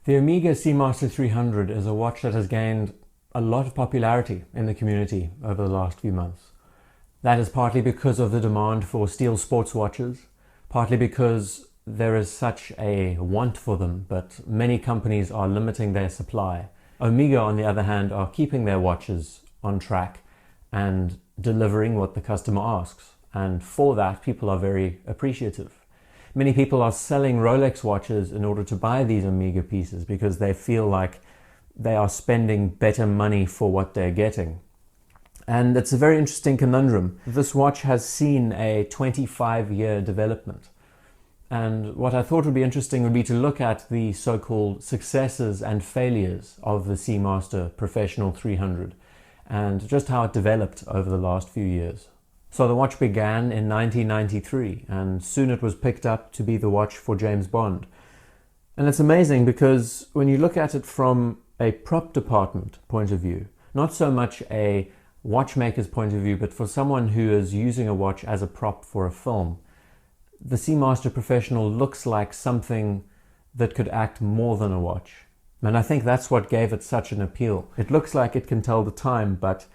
The Omega Seamaster 300 is a watch that has gained a lot of popularity in the community over the last few months. That is partly because of the demand for steel sports watches, partly because there is such a want for them, but many companies are limiting their supply. Omega, on the other hand, are keeping their watches on track and delivering what the customer asks. And for that, people are very appreciative. Many people are selling Rolex watches in order to buy these Omega pieces because they feel like they are spending better money for what they're getting. And it's a very interesting conundrum. This watch has seen a 25-year development. And what I thought would be interesting would be to look at the so-called successes and failures of the Seamaster Professional 300 and just how it developed over the last few years. So the watch began in 1993, and soon it was picked up to be the watch for James Bond. And it's amazing because when you look at it from a prop department point of view, not so much a watchmaker's point of view, but for someone who is using a watch as a prop for a film, the Seamaster Professional looks like something that could act more than a watch. And I think that's what gave it such an appeal. It looks like it can tell the time, but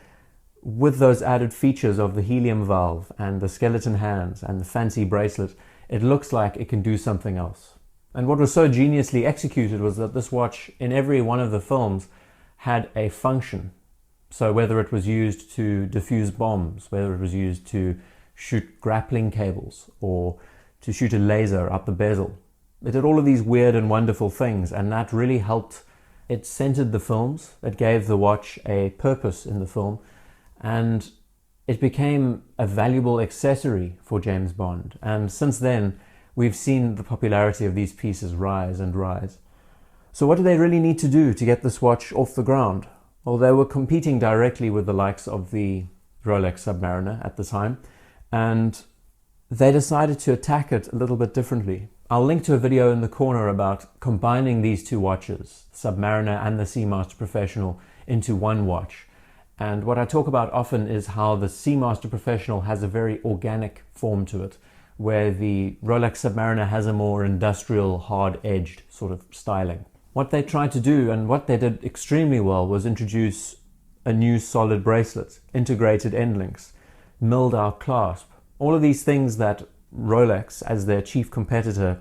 with those added features of the helium valve and the skeleton hands and the fancy bracelet, it looks like it can do something else. And what was so geniusly executed was that this watch, in every one of the films, had a function. So whether it was used to defuse bombs, whether it was used to shoot grappling cables, or to shoot a laser up the bezel, it did all of these weird and wonderful things, and that really helped. It centered the films, it gave the watch a purpose in the film, and it became a valuable accessory for James Bond. And since then, we've seen the popularity of these pieces rise and rise. So what do they really need to do to get this watch off the ground? Well, they were competing directly with the likes of the Rolex Submariner at the time, and they decided to attack it a little bit differently. I'll link to a video in the corner about combining these two watches, Submariner and the Seamaster Professional, into one watch. And what I talk about often is how the Seamaster Professional has a very organic form to it, where the Rolex Submariner has a more industrial, hard-edged sort of styling. What they tried to do, and what they did extremely well, was introduce a new solid bracelet, integrated end links, milled out clasp, all of these things that Rolex, as their chief competitor,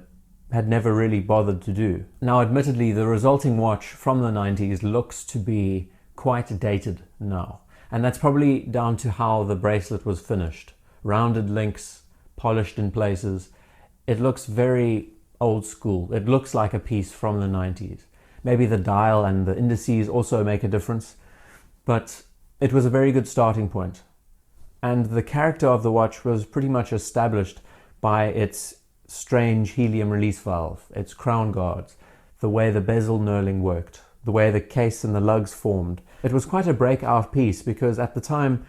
had never really bothered to do. Now, admittedly, the resulting watch from the 90s looks to be quite dated now, and that's probably down to how the bracelet was finished. Rounded links, polished in places. It looks very old school. It looks like a piece from the 90s. Maybe the dial and the indices also make a difference, but it was a very good starting point. And the character of the watch was pretty much established by its strange helium release valve, its crown guards, the way the bezel knurling worked, the way the case and the lugs formed. It was quite a breakout piece because at the time,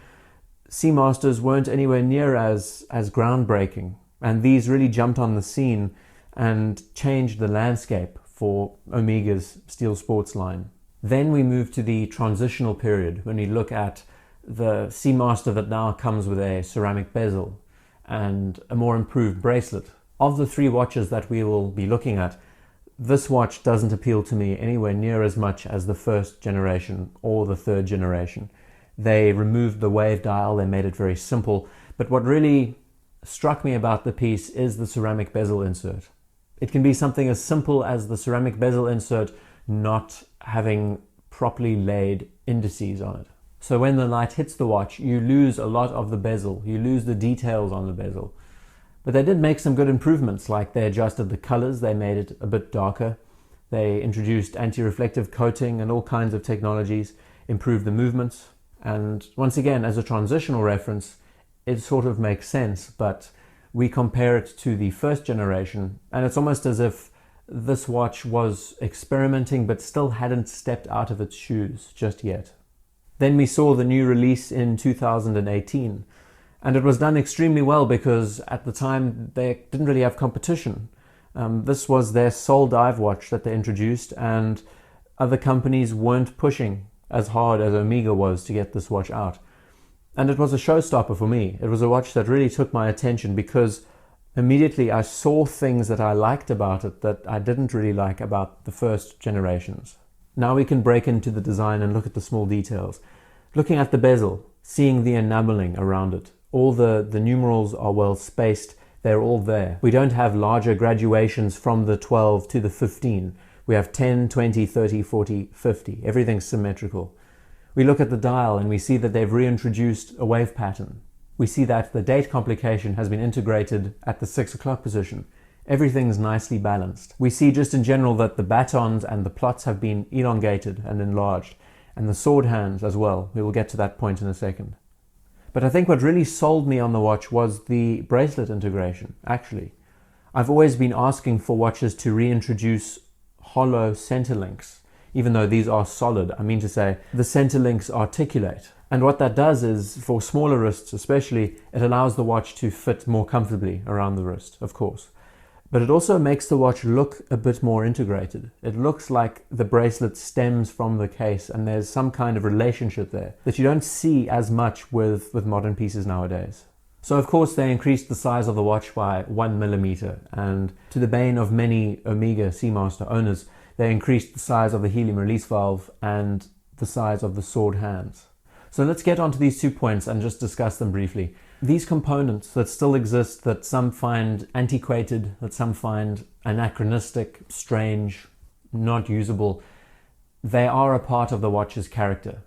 Seamasters weren't anywhere near as groundbreaking, and these really jumped on the scene and changed the landscape for Omega's steel sports line. Then we move to the transitional period when we look at the Seamaster that now comes with a ceramic bezel and a more improved bracelet. Of the three watches that we will be looking at, this watch doesn't appeal to me anywhere near as much as the first generation or the third generation. They removed the wave dial, they made it very simple, but what really struck me about the piece is the ceramic bezel insert. It can be something as simple as the ceramic bezel insert not having properly laid indices on it. So when the light hits the watch, you lose a lot of the bezel, you lose the details on the bezel. But they did make some good improvements, like they adjusted the colors, they made it a bit darker, they introduced anti-reflective coating and all kinds of technologies, improved the movements. And once again, as a transitional reference, it sort of makes sense, but we compare it to the first generation, and it's almost as if this watch was experimenting but still hadn't stepped out of its shoes just yet. Then we saw the new release in 2018, and it was done extremely well because at the time they didn't really have competition. This was their sole dive watch that they introduced, and other companies weren't pushing as hard as Omega was to get this watch out. And it was a showstopper for me. It was a watch that really took my attention because Immediately I saw things that I liked about it that I didn't really like about the first generations. Now we can break into the design and look at the small details. Looking at the bezel, seeing the enameling around it. All the numerals are well spaced, they're all there. We don't have larger graduations from the 12 to the 15. We have 10, 20, 30, 40, 50. Everything's symmetrical. We look at the dial and we see that they've reintroduced a wave pattern. We see that the date complication has been integrated at the 6 o'clock position. Everything's nicely balanced. We see just in general that the batons and the plots have been elongated and enlarged, and the sword hands as well. We will get to that point in a second. But I think what really sold me on the watch was the bracelet integration, actually. I've always been asking for watches to reintroduce hollow center links, even though these are solid. I mean to say, the center links articulate. And what that does is, for smaller wrists especially, it allows the watch to fit more comfortably around the wrist, of course. But it also makes the watch look a bit more integrated. It looks like the bracelet stems from the case and there's some kind of relationship there that you don't see as much with modern pieces nowadays. So of course they increased the size of the watch by 1 millimeter, and to the bane of many Omega Seamaster owners, they increased the size of the helium release valve and the size of the sword hands. So let's get onto these 2 points and just discuss them briefly. These components that still exist, that some find antiquated, that some find anachronistic, strange, not usable, they are a part of the watch's character.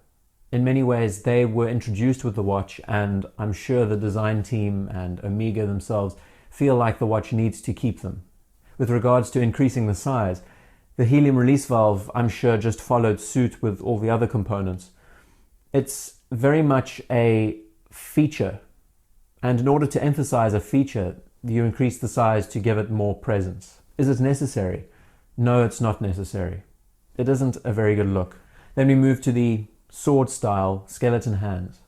In many ways, they were introduced with the watch, and I'm sure the design team and Omega themselves feel like the watch needs to keep them. With regards to increasing the size, the helium release valve, I'm sure, just followed suit with all the other components. It's very much a feature, and in order to emphasize a feature, you increase the size to give it more presence. Is it necessary? No, it's not necessary. It isn't a very good look. Then we move to the sword style skeleton hands.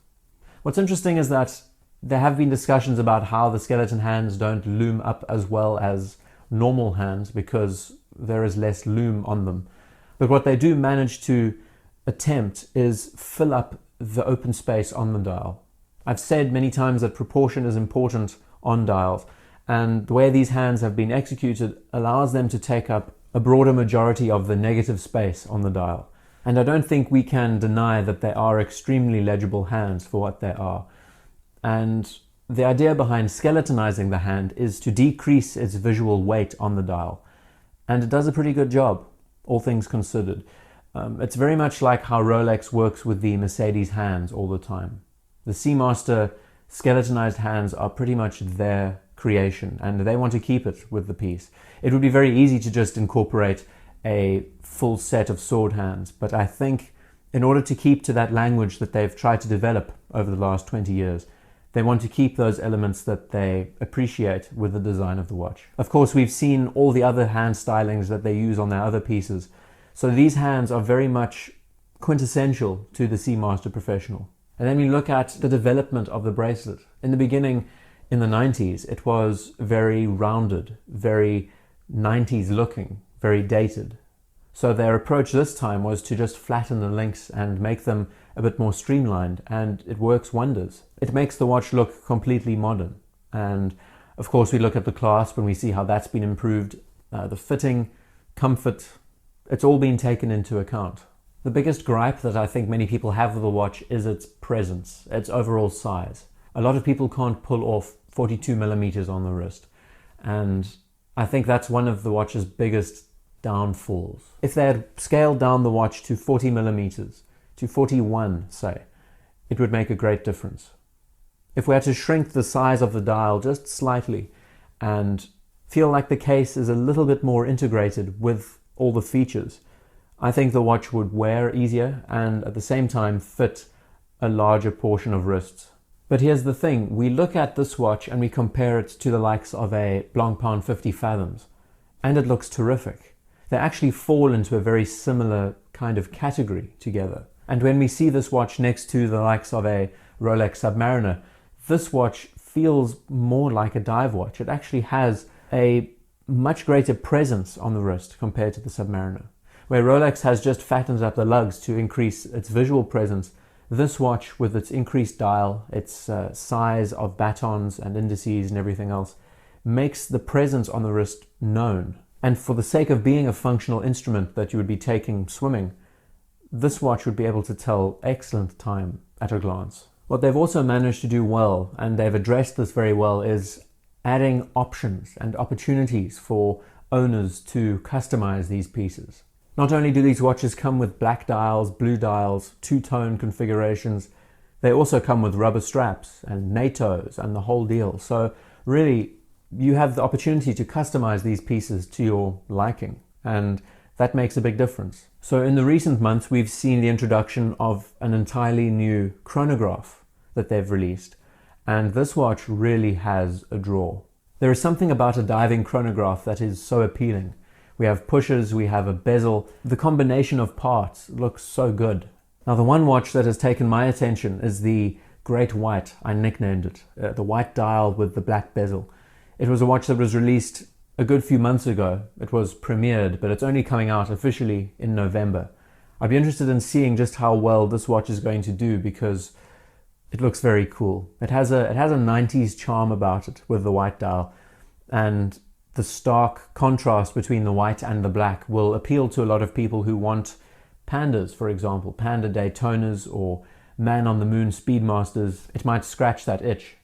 What's interesting is that there have been discussions about how the skeleton hands don't loom up as well as normal hands because there is less loom on them. But what they do manage to attempt is fill up the open space on the dial. I've said many times that proportion is important on dials, and the way these hands have been executed allows them to take up a broader majority of the negative space on the dial. And I don't think we can deny that they are extremely legible hands for what they are. And the idea behind skeletonizing the hand is to decrease its visual weight on the dial. And it does a pretty good job, all things considered. It's very much like how Rolex works with the Mercedes hands all the time. The Seamaster skeletonized hands are pretty much their creation, and they want to keep it with the piece. It would be very easy to just incorporate a full set of sword hands, but I think in order to keep to that language that they've tried to develop over the last 20 years, they want to keep those elements that they appreciate with the design of the watch. Of course, we've seen all the other hand stylings that they use on their other pieces, so these hands are very much quintessential to the Seamaster Professional. And then we look at the development of the bracelet. In the beginning, in the 90s, it was very rounded, very 90s looking, very dated. So their approach this time was to just flatten the links and make them a bit more streamlined, and it works wonders. It makes the watch look completely modern. And of course, we look at the clasp and we see how that's been improved. The fitting, comfort, it's all been taken into account. The biggest gripe that I think many people have with the watch is its presence, its overall size. A lot of people can't pull off 42 millimeters on the wrist, and I think that's one of the watch's biggest downfalls. If they had scaled down the watch to 40 millimeters, to 41 say, it would make a great difference. If we had to shrink the size of the dial just slightly and feel like the case is a little bit more integrated with all the features, I think the watch would wear easier and at the same time fit a larger portion of wrists. But here's the thing, we look at this watch and we compare it to the likes of a Blancpain 50 Fathoms, and it looks terrific. They actually fall into a very similar kind of category together. And when we see this watch next to the likes of a Rolex Submariner, this watch feels more like a dive watch. It actually has a much greater presence on the wrist compared to the Submariner. Where Rolex has just fattened up the lugs to increase its visual presence, this watch with its increased dial, its size of batons and indices and everything else, makes the presence on the wrist known. And for the sake of being a functional instrument that you would be taking swimming, this watch would be able to tell excellent time at a glance. What they've also managed to do well, and they've addressed this very well, is adding options and opportunities for owners to customize these pieces. Not only do these watches come with black dials, blue dials, two-tone configurations, they also come with rubber straps and NATOs and the whole deal. So really, you have the opportunity to customize these pieces to your liking, and that makes a big difference. So in the recent months, we've seen the introduction of an entirely new chronograph that they've released, and this watch really has a draw. There is something about a diving chronograph that is so appealing. We have pushers, we have a bezel. The combination of parts looks so good. Now, the one watch that has taken my attention is the Great White. I nicknamed it, the white dial with the black bezel. It was a watch that was released a good few months ago. It was premiered, but it's only coming out officially in November. I'd be interested in seeing just how well this watch is going to do, because it looks very cool. It has a 90s charm about it with the white dial, and the stark contrast between the white and the black will appeal to a lot of people who want pandas, for example, Panda Daytonas or Man on the Moon Speedmasters. It might scratch that itch.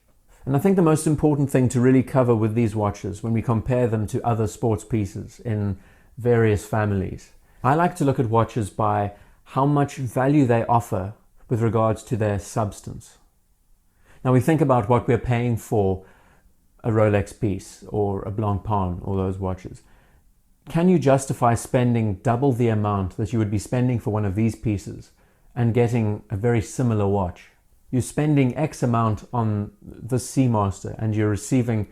And I think the most important thing to really cover with these watches, when we compare them to other sports pieces in various families, I like to look at watches by how much value they offer with regards to their substance. Now, we think about what we're paying for a Rolex piece or a Blancpain or those watches. Can you justify spending double the amount that you would be spending for one of these pieces and getting a very similar watch? You're spending X amount on the Seamaster and you're receiving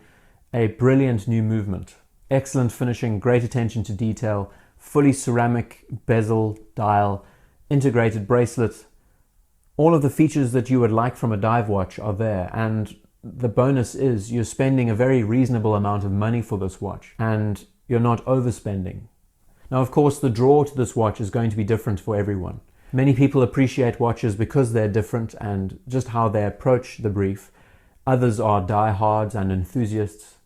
a brilliant new movement, excellent finishing, great attention to detail, fully ceramic bezel, dial, integrated bracelet. All of the features that you would like from a dive watch are there, and the bonus is you're spending a very reasonable amount of money for this watch and you're not overspending. Now, of course, the draw to this watch is going to be different for everyone. Many people appreciate watches because they're different and just how they approach the brief. Others are diehards and enthusiasts.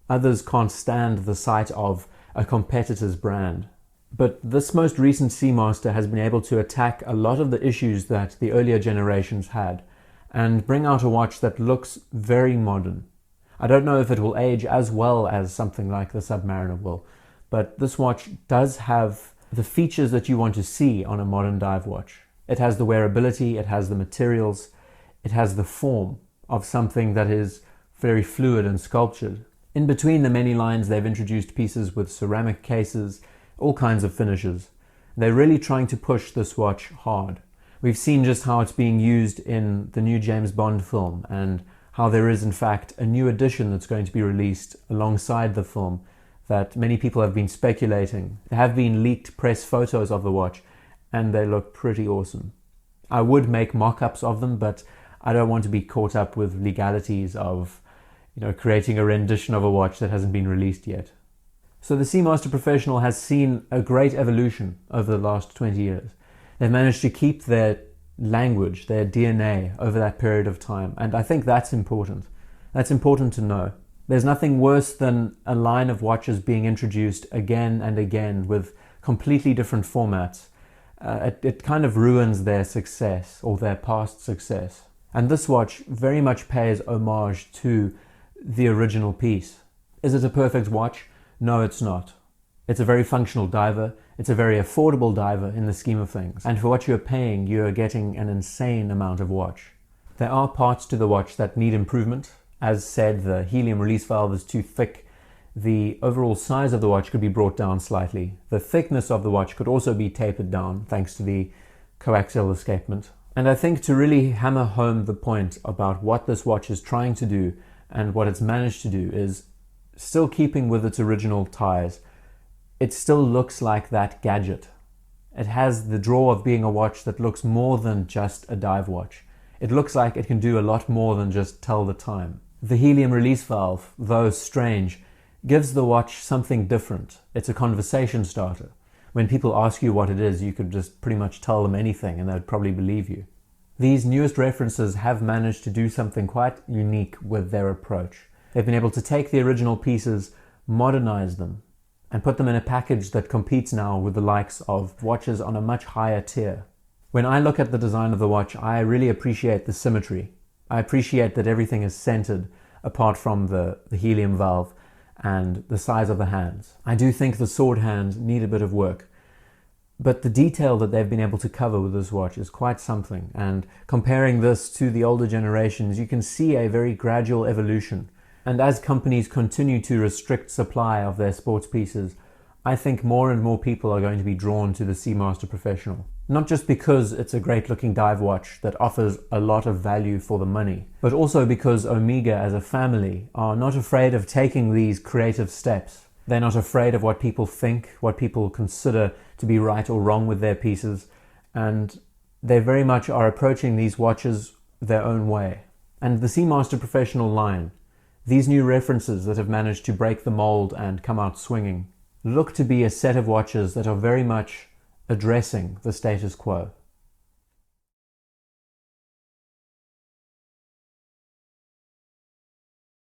Others can't stand the sight of a competitor's brand. But this most recent Seamaster has been able to attack a lot of the issues that the earlier generations had and bring out a watch that looks very modern. I don't know if it will age as well as something like the Submariner will, but this watch does have the features that you want to see on a modern dive watch. It has the wearability, it has the materials, it has the form of something that is very fluid and sculptured. In between the many lines, they've introduced pieces with ceramic cases, all kinds of finishes. They're really trying to push this watch hard. We've seen just how it's being used in the new James Bond film, and how there is in fact a new edition that's going to be released alongside the film that many people have been speculating. There have been leaked press photos of the watch and they look pretty awesome. I would make mock-ups of them, but I don't want to be caught up with legalities of, creating a rendition of a watch that hasn't been released yet. So the Seamaster Professional has seen a great evolution over the last 20 years. They've managed to keep their language, their DNA over that period of time. And I think that's important. That's important to know. There's nothing worse than a line of watches being introduced again and again with completely different formats. It kind of ruins their success or their past success. And this watch very much pays homage to the original piece. Is it a perfect watch? No, it's not. It's a very functional diver. It's a very affordable diver in the scheme of things. And for what you're paying, you're getting an insane amount of watch. There are parts to the watch that need improvement. As said, the helium release valve is too thick. The overall size of the watch could be brought down slightly. The thickness of the watch could also be tapered down thanks to the coaxial escapement. And I think to really hammer home the point about what this watch is trying to do and what it's managed to do is still keeping with its original ties. It still looks like that gadget. It has the draw of being a watch that looks more than just a dive watch. It looks like it can do a lot more than just tell the time. The helium release valve, though strange, gives the watch something different. It's a conversation starter. When people ask you what it is, you could just pretty much tell them anything and they'd probably believe you. These newest references have managed to do something quite unique with their approach. They've been able to take the original pieces, modernize them, and put them in a package that competes now with the likes of watches on a much higher tier. When I look at the design of the watch, I really appreciate the symmetry. I appreciate that everything is centered apart from the helium valve and the size of the hands. I do think the sword hands need a bit of work, but the detail that they've been able to cover with this watch is quite something. And comparing this to the older generations, you can see a very gradual evolution. And as companies continue to restrict supply of their sports pieces, I think more and more people are going to be drawn to the Seamaster Professional. Not just because it's a great looking dive watch that offers a lot of value for the money, but also because Omega as a family are not afraid of taking these creative steps. They're not afraid of what people think, what people consider to be right or wrong with their pieces, and they very much are approaching these watches their own way. And the Seamaster Professional line, these new references that have managed to break the mold and come out swinging, look to be a set of watches that are very much addressing the status quo.